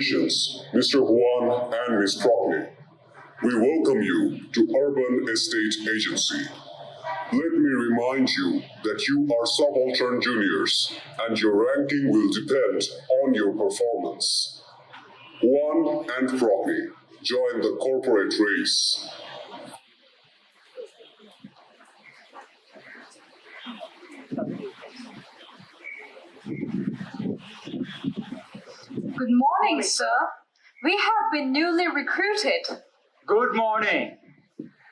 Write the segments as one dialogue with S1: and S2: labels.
S1: Congratulations, Mr. Juan and Ms. Prockley. We welcome you to Urban Estate Agency. Let me remind you that you are subaltern juniors and your ranking will depend on your performance. Juan and Prockley, join the corporate race.
S2: Good morning, sir. We have been newly recruited.
S3: Good morning.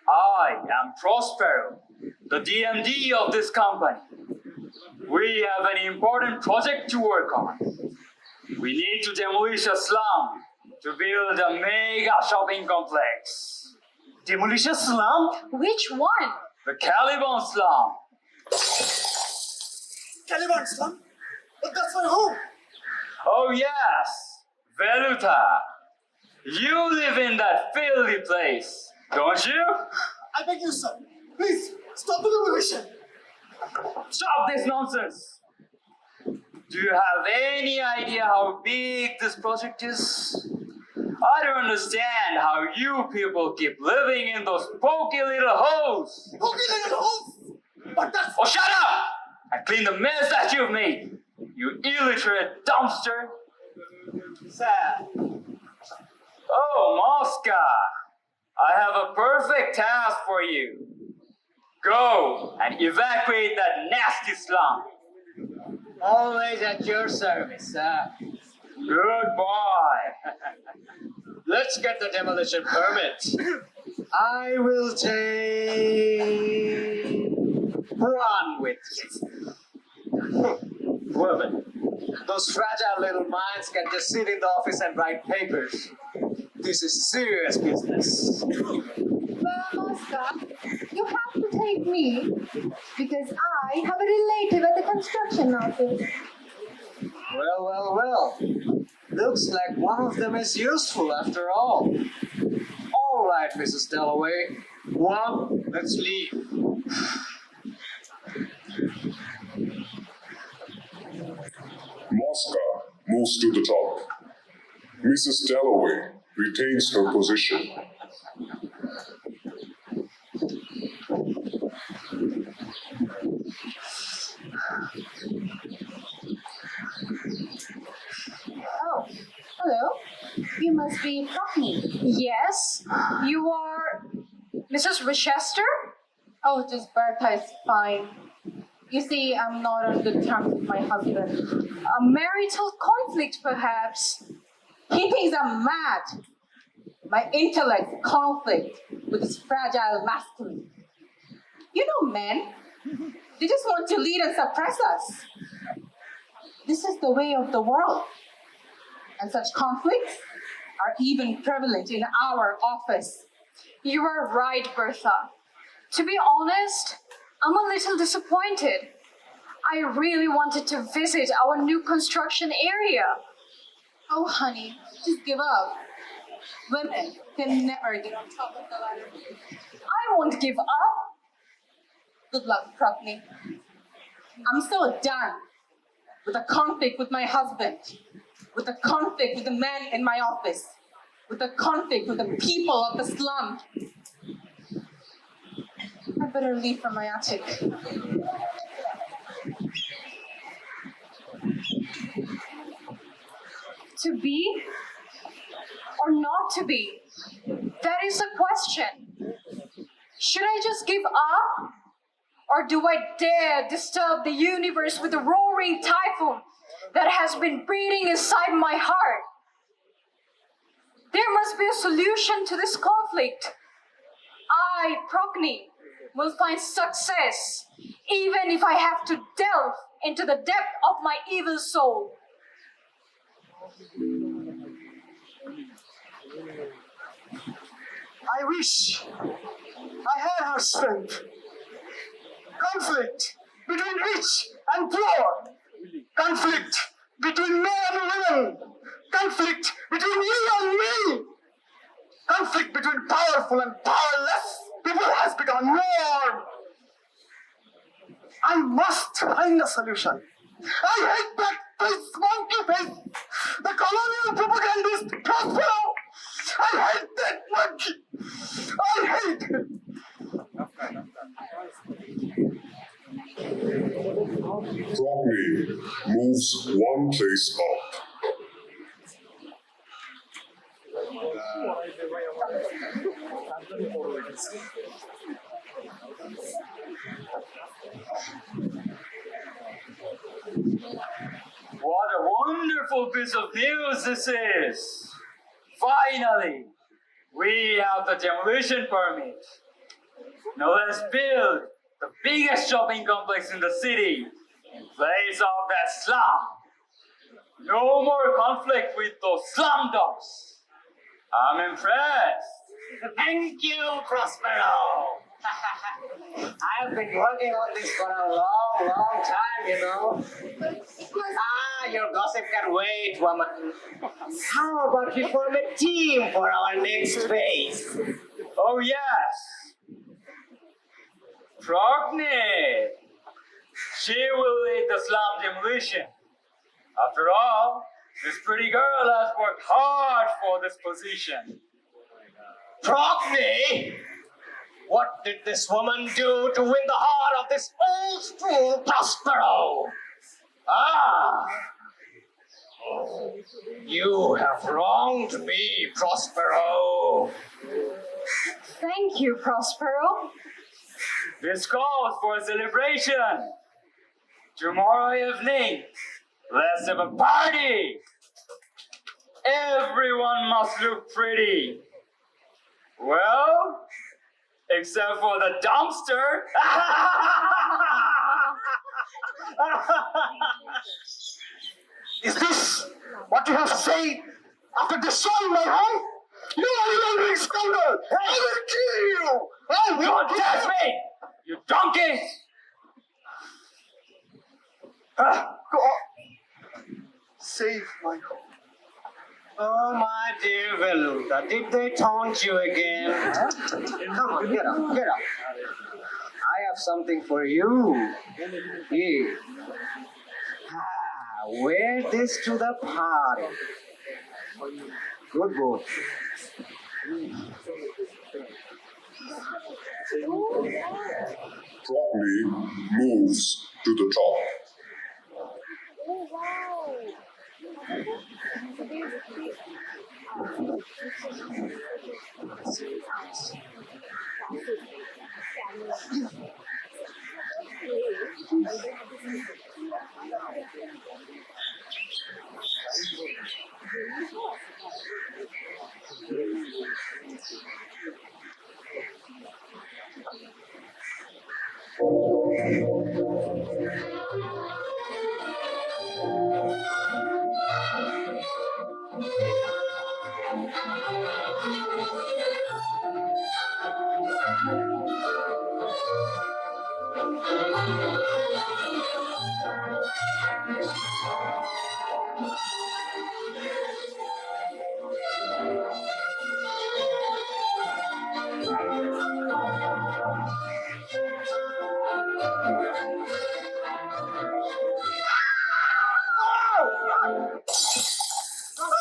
S3: I am Prospero, the DMD of this company. We have an important project to work on. We need to demolish a slum to build a mega shopping complex.
S4: Demolish a slum?
S2: Which one?
S3: The Caliban slum.
S4: Caliban slum? But that's my home.
S3: Oh yes, Veluta. You live in that filthy place, don't you?
S4: I beg you, sir. Please, stop the demolition.
S3: Stop this nonsense! Do you have any idea how big this project is? I don't understand how you people keep living in those pokey little holes!
S4: Pokey little holes? But that's...
S3: Oh, shut up! And clean the mess that you've made, you illiterate dumpster!
S4: Sir.
S3: Oh, Mosca! I have a perfect task for you. Go and evacuate that nasty slum.
S4: Always at your service, sir.
S3: Goodbye.
S4: Let's get the demolition permit. I will take... Run with it. Woman, those fragile little minds can just sit in the office and write papers. This is serious business.
S2: Well, Oscar, you have to take me because I have a relative at the construction office.
S4: Well. Looks like one of them is useful after all. All right, Mrs. Dalloway. One, let's leave.
S1: Mosca moves to the top. Mrs. Dalloway retains her position.
S2: Oh, hello. You must be Prockley. Yes. You are Mrs. Rochester? Oh, just Bertha is fine. You see, I'm not on good terms with my husband. A marital conflict, perhaps. He thinks I'm mad. My intellect conflict with his fragile masculine. You know, men, they just want to lead and suppress us. This is the way of the world. And such conflicts are even prevalent in our office. You are right, Bertha. To be honest, I'm a little disappointed. I really wanted to visit our new construction area. Oh, honey, just give up. Women can never get on top of the ladder. I won't give up. Good luck, Prockley. I'm so done with the conflict with my husband, with the conflict with the men in my office, with the conflict with the people of the slum. I better leave from my attic. To be or not to be? That is the question. Should I just give up? Or do I dare disturb the universe with a roaring typhoon that has been breathing inside my heart? There must be a solution to this conflict. I, Prockley, will find success, even if I have to delve into the depth of my evil soul.
S4: I wish I had her strength. Conflict between rich and poor. Conflict between men and women. Conflict between you and me. Conflict between powerful and powerless. People has become norm. I must find a solution. I hate that face, monkey face. The colonial propagandist
S1: Prockney moves one place up.
S3: What a wonderful piece of news this is! Finally, we have the demolition permit. Now let's build the biggest shopping complex in the city in place of that slum. No more conflict with those slum dogs. I'm impressed.
S5: Thank you, Prospero. I have been working on this for a long time, you know. Your gossip can wait, woman. How about we form a team for our next phase?
S3: Oh yes, Prockney. She will lead the slum demolition. After all, this pretty girl has worked hard for this position.
S5: Prockney? What did this woman do to win the heart of this old fool Prospero? Ah! You have wronged me, Prospero.
S2: Thank you, Prospero.
S3: This calls for a celebration. Tomorrow evening, let's have a party. Everyone must look pretty. Well, except for the dumpster.
S4: Is this what you have said after destroying my home? You are a scoundrel! I will kill you! I will
S3: Don't touch me, you donkey!
S4: Go on. Save my home.
S5: Oh, my dear Veluta, did they taunt you again? Come on, get up, get up. I have something for you. Here. Wear this to the party. Good boy.
S1: Prockney moves to the top.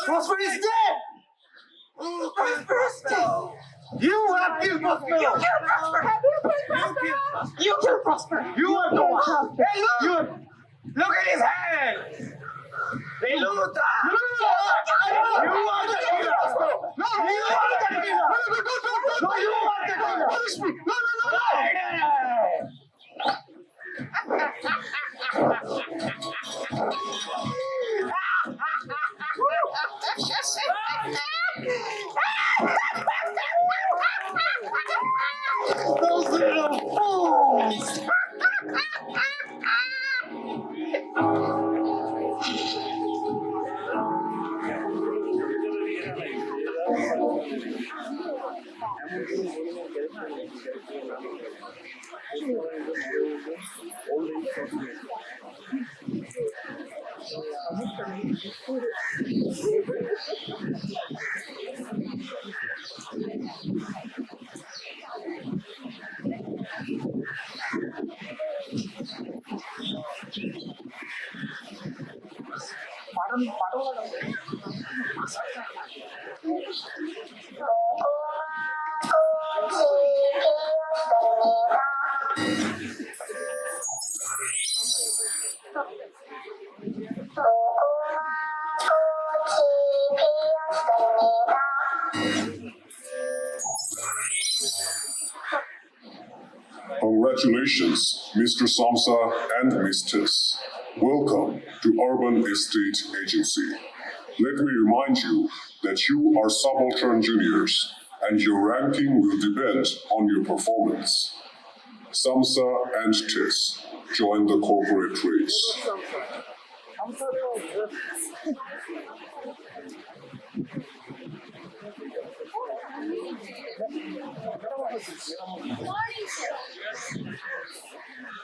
S4: Prosper is dead! Prosper is dead! You have killed Prospero!
S2: You killed Prosper! You killed Prosper!
S4: You are the one! Hey, look! Look at his hand! Veluta! You are the killer! No, you are the killer! No, you are the killer! Punish me! No! Those little fools!
S1: Congratulations, Mr. Samsa and Ms. Tess. Welcome to Urban Estate Agency. Let me remind you that you are subaltern juniors and your ranking will depend on your performance. Samsa and Tess join the corporate race.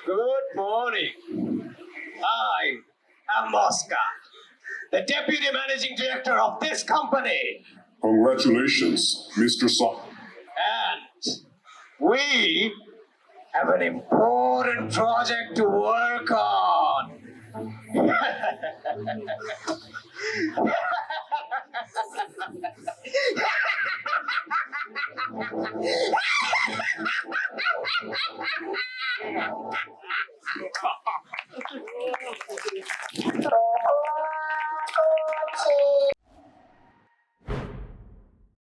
S5: Good morning. I am Oscar, the Deputy Managing Director of this company.
S1: Congratulations, Mr.
S5: And we have an important project to work on.